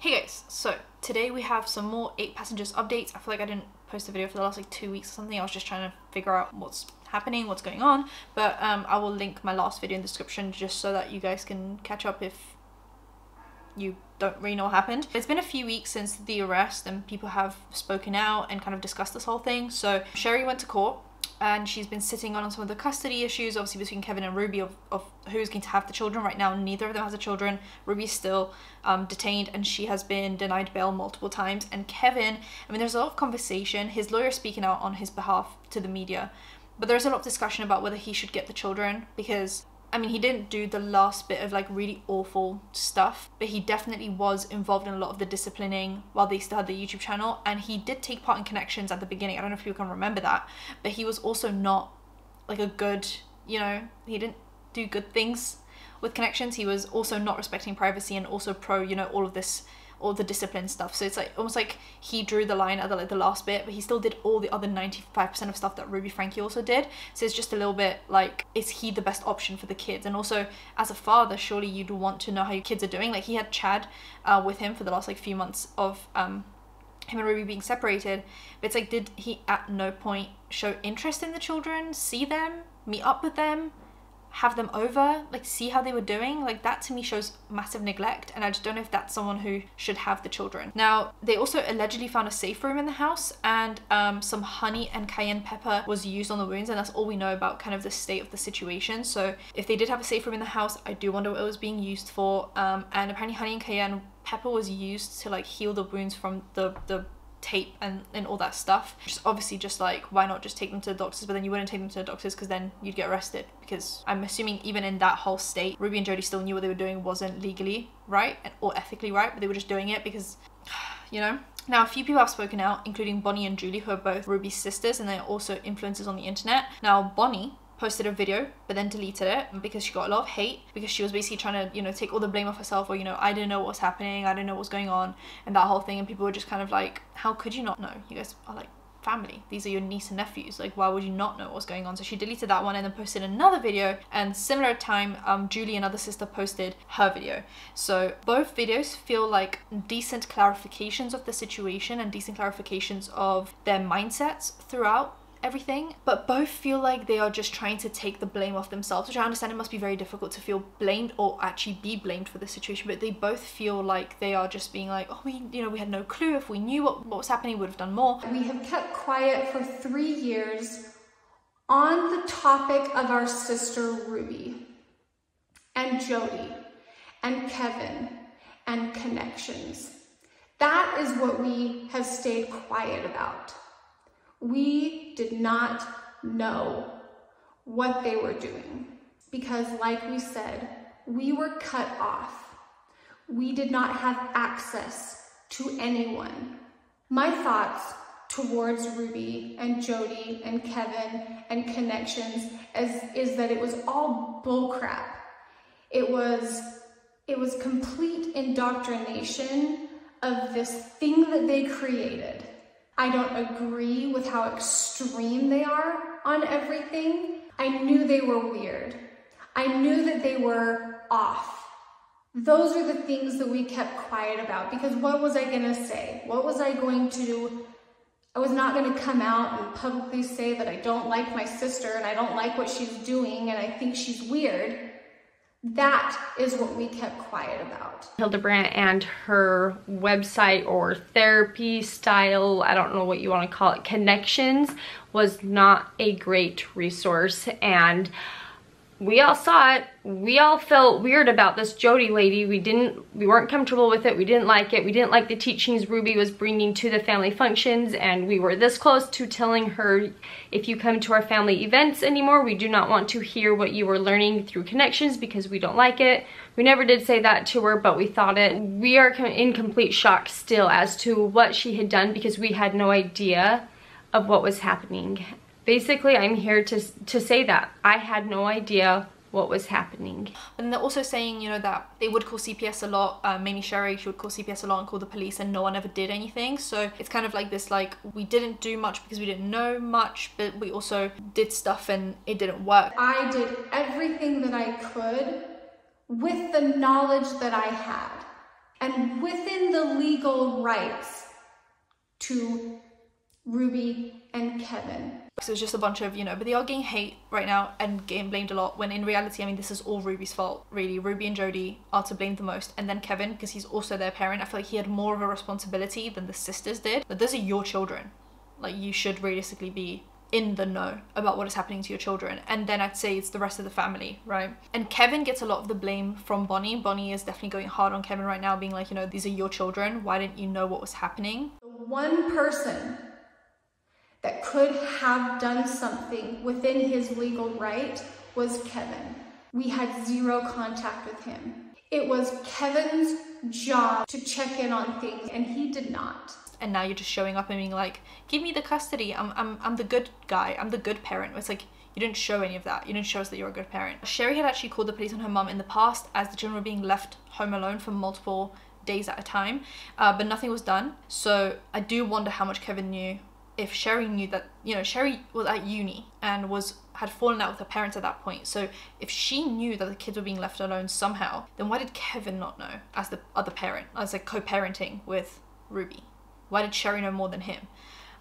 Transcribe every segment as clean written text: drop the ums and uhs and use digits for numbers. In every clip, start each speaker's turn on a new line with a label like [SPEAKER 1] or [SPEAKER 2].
[SPEAKER 1] Hey guys, so today we have some more 8 Passengers updates. I feel like I didn't post a video for the last like 2 weeks or something. I was just trying to figure out what's happening, what's going on, but I will link my last video in the description just so that you guys can catch up if you don't really know what happened. It's been a few weeks since the arrest and people have spoken out and kind of discussed this whole thing. So Sherry went to court and she's been sitting on some of the custody issues, obviously between Kevin and Ruby, of who's going to have the children. Right now neither of them has the children. Ruby's still detained and she has been denied bail multiple times, and Kevin, I mean, there's a lot of conversation, his lawyer speaking out on his behalf to the media, but there's a lot of discussion about whether he should get the children, because I mean, he didn't do the last bit of like really awful stuff, but he definitely was involved in a lot of the disciplining while they still had the YouTube channel, and he did take part in Connections at the beginning. I don't know if people can remember that, but he was also not like a good, you know, he didn't do good things with Connections. He was also not respecting privacy and also pro, you know, all the discipline stuff. So it's like almost like he drew the line at the last bit, but he still did all the other 95% of stuff that Franke also did. So it's just a little bit like, is he the best option for the kids? And also as a father, surely you'd want to know how your kids are doing. Like, he had Chad with him for the last like few months of him and Ruby being separated, but it's like, did he at no point show interest in the children, see them, meet up with them, have them over, like see how they were doing? Like, that to me shows massive neglect, and I just don't know if that's someone who should have the children. Now, they also allegedly found a safe room in the house, and some honey and cayenne pepper was used on the wounds, and that's all we know about kind of the state of the situation. So if they did have a safe room in the house, I do wonder what it was being used for. And apparently honey and cayenne pepper was used to like heal the wounds from the tape and all that stuff. Just obviously, just like, why not just take them to the doctors? But then you wouldn't take them to the doctors because then you'd get arrested, because I'm assuming even in that whole state, Ruby and Jodi still knew what they were doing wasn't legally right or ethically right, but they were just doing it because, you know. Now, a few people have spoken out, including Bonnie and Julie, who are both Ruby's sisters, and they're also influencers on the internet. Now, Bonnie posted a video but then deleted it because she got a lot of hate, because she was basically trying to, you know, take all the blame off herself, or, you know, I didn't know what was happening, I didn't know what was going on, and that whole thing. And people were just kind of like, how could you not know? You guys are like family, these are your niece and nephews, like why would you not know what was going on? So she deleted that one and then posted another video, and similar time Julie, another sister, posted her video. So both videos feel like decent clarifications of the situation and decent clarifications of their mindsets throughout everything, but both feel like they are just trying to take the blame off themselves, which I understand it must be very difficult to feel blamed or actually be blamed for the situation, but they both feel like they are just being like, oh, we had no clue. If we knew what was happening, we would have done more.
[SPEAKER 2] We have kept quiet for 3 years on the topic of our sister Ruby and Jodi and Kevin and Connections. That is what we have stayed quiet about. We did not know what they were doing because, like we said, we were cut off. We did not have access to anyone. My thoughts towards Ruby and Jodi and Kevin and Connections is that it was all bullcrap. It was complete indoctrination of this thing that they created. I don't agree with how extreme they are on everything. I knew they were weird. I knew that they were off. Those are the things that we kept quiet about, because what was I gonna say? What was I going to do? I was not gonna come out and publicly say that I don't like my sister and I don't like what she's doing and I think she's weird. That is what we kept quiet about.
[SPEAKER 3] Hildebrandt and her website or therapy style, I don't know what you want to call it, Connections, was not a great resource, and we all saw it. We all felt weird about this Jodi lady. We weren't comfortable with it. We didn't like it. We didn't like the teachings Ruby was bringing to the family functions, and we were this close to telling her, if you come to our family events anymore, we do not want to hear what you were learning through Connections because we don't like it. We never did say that to her, but we thought it. We are in complete shock still as to what she had done, because we had no idea of what was happening. Basically, I'm here to say that I had no idea what was happening.
[SPEAKER 1] And they're also saying, you know, that they would call CPS a lot, mainly Sherry, she would call CPS a lot and call the police, and no one ever did anything. So it's kind of like this, like, we didn't do much because we didn't know much, but we also did stuff and it didn't work.
[SPEAKER 2] I did everything that I could with the knowledge that I had. and within the legal rights to Ruby and Kevin.
[SPEAKER 1] So it's just a bunch of, but they are getting hate right now and getting blamed a lot, when in reality, I mean, this is all Ruby's fault, really. Ruby and Jodi are to blame the most, and then Kevin, because he's also their parent. I feel like he had more of a responsibility than the sisters did. But those are your children. Like, you should realistically be in the know about what is happening to your children. And then I'd say it's the rest of the family, right? And Kevin gets a lot of the blame from Bonnie. Bonnie is definitely going hard on Kevin right now, being like, these are your children. Why didn't you know what was happening?
[SPEAKER 2] The one person that could have done something within his legal right was Kevin. We had zero contact with him. It was Kevin's job to check in on things, and he did not.
[SPEAKER 1] And now you're just showing up and being like, give me the custody. I'm the good guy. I'm the good parent. It's like, you didn't show any of that. You didn't show us that you're a good parent. Sherry had actually called the police on her mum in the past as the children were being left home alone for multiple days at a time, but nothing was done. So I do wonder how much Kevin knew. If Sherry knew that, Sherry was at uni and had fallen out with her parents at that point. So if she knew that the kids were being left alone somehow, then why did Kevin not know as the other parent, as like co-parenting with Ruby? Why did Sherry know more than him?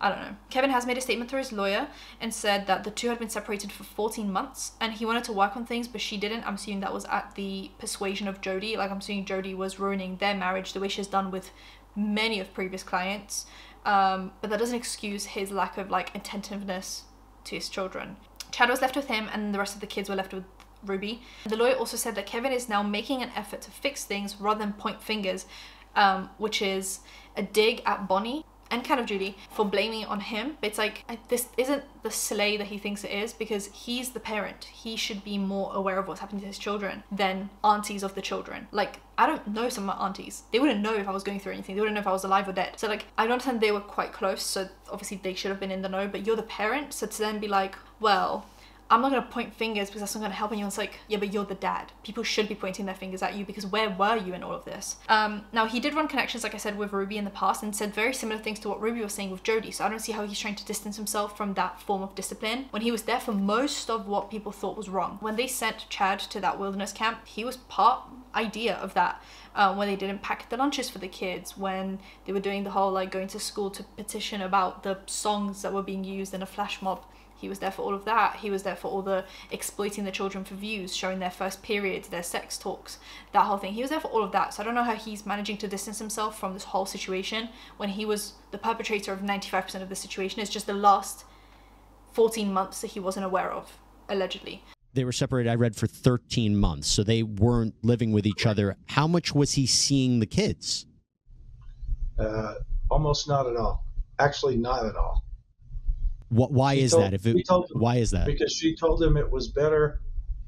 [SPEAKER 1] I don't know. Kevin has made a statement through his lawyer and said that the two had been separated for 14 months and he wanted to work on things, but she didn't. I'm assuming that was at the persuasion of Jodi. Like, I'm assuming Jodi was ruining their marriage the way she's done with many of previous clients. But that doesn't excuse his lack of attentiveness to his children. Chad was left with him and the rest of the kids were left with Ruby. The lawyer also said that Kevin is now making an effort to fix things rather than point fingers, which is a dig at Bonnie and kind of Jodi for blaming it on him. But it's like, this isn't the slay that he thinks it is, because he's the parent. He should be more aware of what's happening to his children than aunties of the children. Like, I don't know some of my aunties. They wouldn't know if I was going through anything. They wouldn't know if I was alive or dead. So I don't understand, they were quite close, so obviously they should have been in the know, but you're the parent, so to then be like, well, I'm not going to point fingers because that's not going to help anyone. It's like, yeah, but you're the dad. People should be pointing their fingers at you, because where were you in all of this? Now, he did run connections, like I said, with Ruby in the past and said very similar things to what Ruby was saying with Jodi. So I don't see how he's trying to distance himself from that form of discipline when he was there for most of what people thought was wrong. When they sent Chad to that wilderness camp, he was part idea of that. When they didn't pack the lunches for the kids, when they were doing the whole going to school to petition about the songs that were being used in a flash mob. He was there for all of that. He was there for all the exploiting the children for views, showing their first periods, their sex talks, that whole thing. He was there for all of that. So I don't know how he's managing to distance himself from this whole situation when he was the perpetrator of 95% of the situation. It's just the last 14 months that he wasn't aware of, allegedly.
[SPEAKER 4] They were separated, I read, for 13 months, so they weren't living with each other. How much was he seeing the kids?
[SPEAKER 5] Almost not at all. Actually, not at all.
[SPEAKER 4] Why is that? Why is that?
[SPEAKER 5] Because she told him it was better,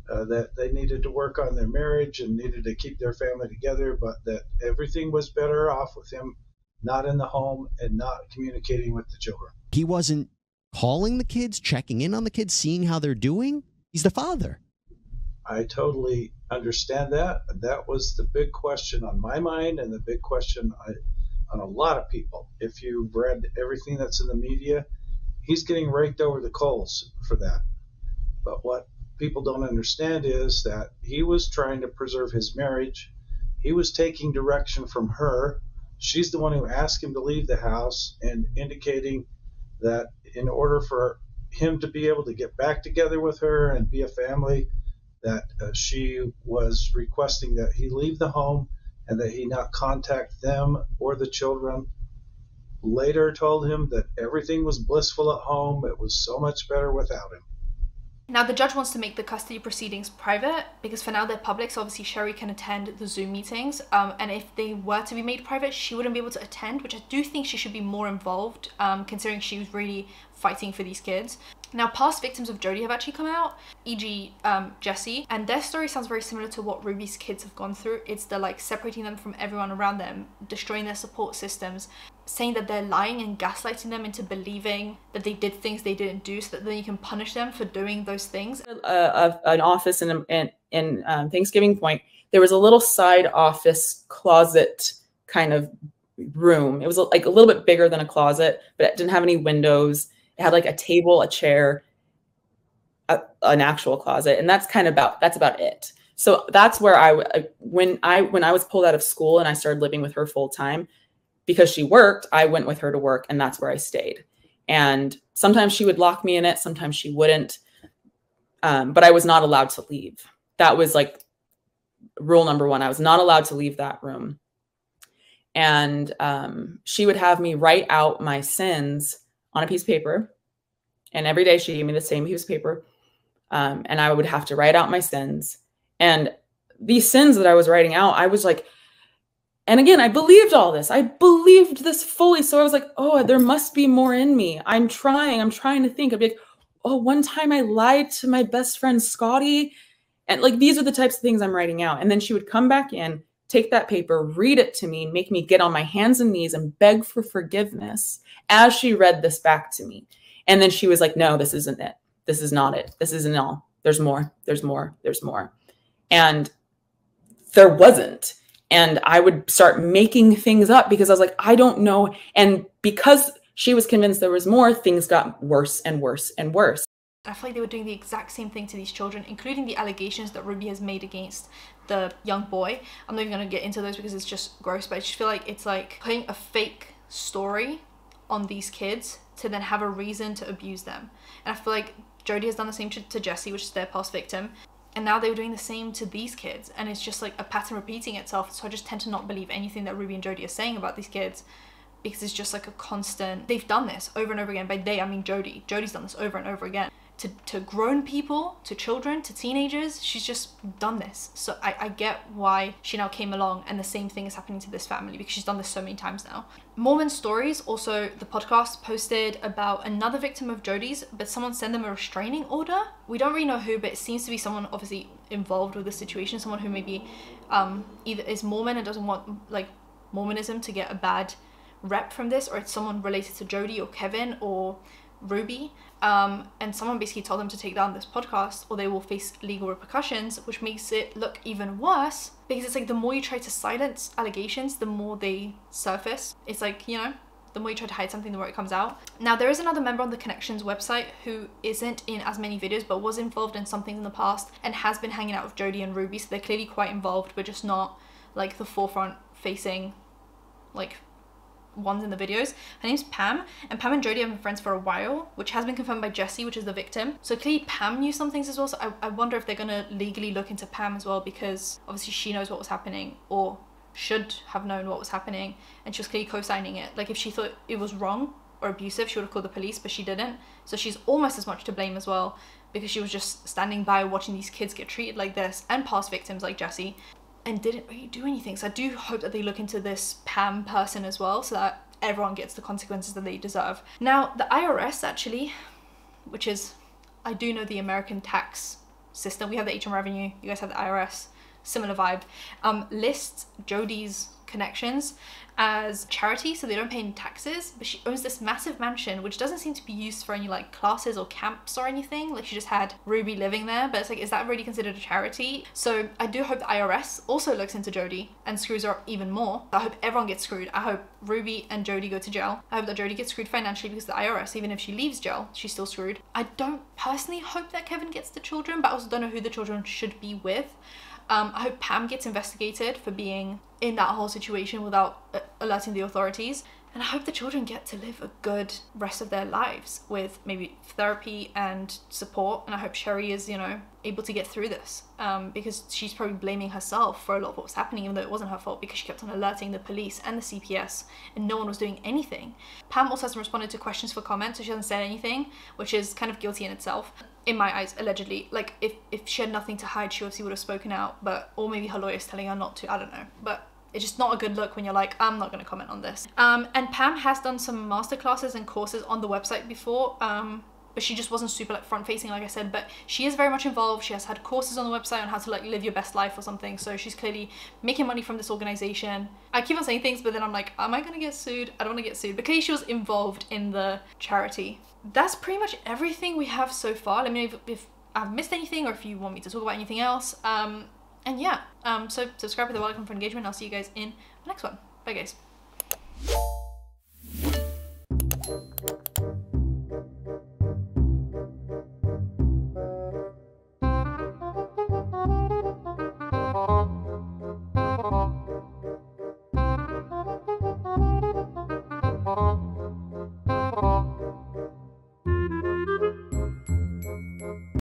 [SPEAKER 5] that they needed to work on their marriage and needed to keep their family together, but that everything was better off with him not in the home and not communicating with the children.
[SPEAKER 4] He wasn't calling the kids, checking in on the kids, seeing how they're doing? He's the father.
[SPEAKER 5] I totally understand that. That was the big question on my mind and the big question on a lot of people. If you've read everything that's in the media, he's getting raked over the coals for that. But what people don't understand is that he was trying to preserve his marriage. He was taking direction from her. She's the one who asked him to leave the house and indicating that in order for him to be able to get back together with her and be a family, that she was requesting that he leave the home and that he not contact them or the children. Later told him that everything was blissful at home. It was so much better without him.
[SPEAKER 1] Now, the judge wants to make the custody proceedings private because for now they're public, so obviously Sherry can attend the Zoom meetings. And if they were to be made private, she wouldn't be able to attend, which I do think she should be more involved, considering she was really fighting for these kids. Now, past victims of Jodi have actually come out, e.g. Jesse, and their story sounds very similar to what Ruby's kids have gone through. It's the separating them from everyone around them, destroying their support systems, saying that they're lying and gaslighting them into believing that they did things they didn't do so that then you can punish them for doing those things.
[SPEAKER 6] An office in Thanksgiving Point, there was a little side office closet kind of room. It was like a little bit bigger than a closet, but it didn't have any windows. It had a table, a chair, an actual closet, and that's about it. So that's where when I was pulled out of school and I started living with her full time, because she worked, I went with her to work, and that's where I stayed. And sometimes she would lock me in it, sometimes she wouldn't. But I was not allowed to leave. That was like rule number one. I was not allowed to leave that room. And she would have me write out my sins on a piece of paper. And every day she gave me the same piece of paper. And I would have to write out my sins. And these sins that I was writing out, I was like, and again, I believed all this. I believed this fully. So I was like, oh, there must be more in me. I'm trying to think. I'd be like, oh, one time I lied to my best friend, Scotty. And like, these are the types of things I'm writing out. And then she would come back in, take that paper, read it to me, make me get on my hands and knees and beg for forgiveness as she read this back to me. And then she was like, no, this isn't it. This is not it. This isn't all. There's more. There's more. There's more. And there wasn't. And I would start making things up because I was like, I don't know. And because she was convinced there was more, things got worse and worse and worse.
[SPEAKER 1] I feel like they were doing the exact same thing to these children, including the allegations that Ruby has made against the young boy. I'm not even going to get into those because it's just gross, but I just feel like it's like putting a fake story on these kids to then have a reason to abuse them. And I feel like Jodi has done the same to Jessie, which is their past victim. And now they were doing the same to these kids. And it's just like a pattern repeating itself. So I just tend to not believe anything that Ruby and Jodi are saying about these kids, because it's just like a constant, they've done this over and over again. By they, I mean Jodi. Jodi's done this over and over again. To grown people, to children, to teenagers, she's just done this. So I get why she now came along, and the same thing is happening to this family because she's done this so many times now. Mormon Stories, also the podcast, posted about another victim of Jodi's, but someone sent them a restraining order. We don't really know who, but it seems to be someone obviously involved with the situation, someone who maybe either is Mormon and doesn't want like Mormonism to get a bad rep from this, or it's someone related to Jodi or Kevin or Ruby, and someone basically told them to take down this podcast or they will face legal repercussions, which makes it look even worse because it's like the more you try to silence allegations, the more they surface. It's like, you know, the more you try to hide something, the more it comes out. Now, there is another member on the Connections website who isn't in as many videos but was involved in something in the past and has been hanging out with Jodi and Ruby, so they're clearly quite involved but just not like the forefront facing like ones in the videos. Her name's Pam, and Pam and Jodi have been friends for a while, which has been confirmed by Jessie, which is the victim. So clearly Pam knew some things as well, so I wonder if they're gonna legally look into Pam as well, because obviously she knows what was happening, or should have known what was happening, and she was clearly co-signing it. Like if she thought it was wrong or abusive, she would have called the police, but she didn't. So she's almost as much to blame as well, because she was just standing by watching these kids get treated like this, and past victims like Jessie, and didn't really do anything. So I do hope that they look into this Pam person as well, so that everyone gets the consequences that they deserve. Now, the IRS actually, which is, I do know the American tax system. We have the HM Revenue, you guys have the IRS, similar vibe, lists Jodi's connections as charity, so they don't pay any taxes, but she owns this massive mansion which doesn't seem to be used for any like classes or camps or anything. Like she just had Ruby living there, but it's like, is that really considered a charity? So I do hope the IRS also looks into Jodi and screws her up even more. I hope everyone gets screwed. I hope Ruby and Jodi go to jail. I hope that Jodi gets screwed financially because the IRS, even if she leaves jail, she's still screwed. I don't personally hope that Kevin gets the children, but I also don't know who the children should be with. I hope Pam gets investigated for being in that whole situation without alerting the authorities. And I hope the children get to live a good rest of their lives with maybe therapy and support. And I hope Sherry is, you know, able to get through this, because she's probably blaming herself for a lot of what was happening, even though it wasn't her fault, because she kept on alerting the police and the CPS and no one was doing anything. Pam also hasn't responded to questions for comment, so she hasn't said anything, which is kind of guilty in itself. In my eyes, allegedly. Like if she had nothing to hide, she obviously would have spoken out, but, or maybe her lawyer's telling her not to, I don't know. But it's just not a good look when you're like, I'm not going to comment on this. And Pam has done some masterclasses and courses on the website before, but she just wasn't super like front facing, like I said, but she is very much involved. She has had courses on the website on how to like live your best life or something. So she's clearly making money from this organization. I keep on saying things, but then I'm like, am I going to get sued? I don't want to get sued. But clearly she was involved in the charity. That's pretty much everything we have so far. Let me know if I've missed anything or if you want me to talk about anything else. And yeah, so subscribe with the bell icon for engagement. I'll see you guys in the next one. Bye guys.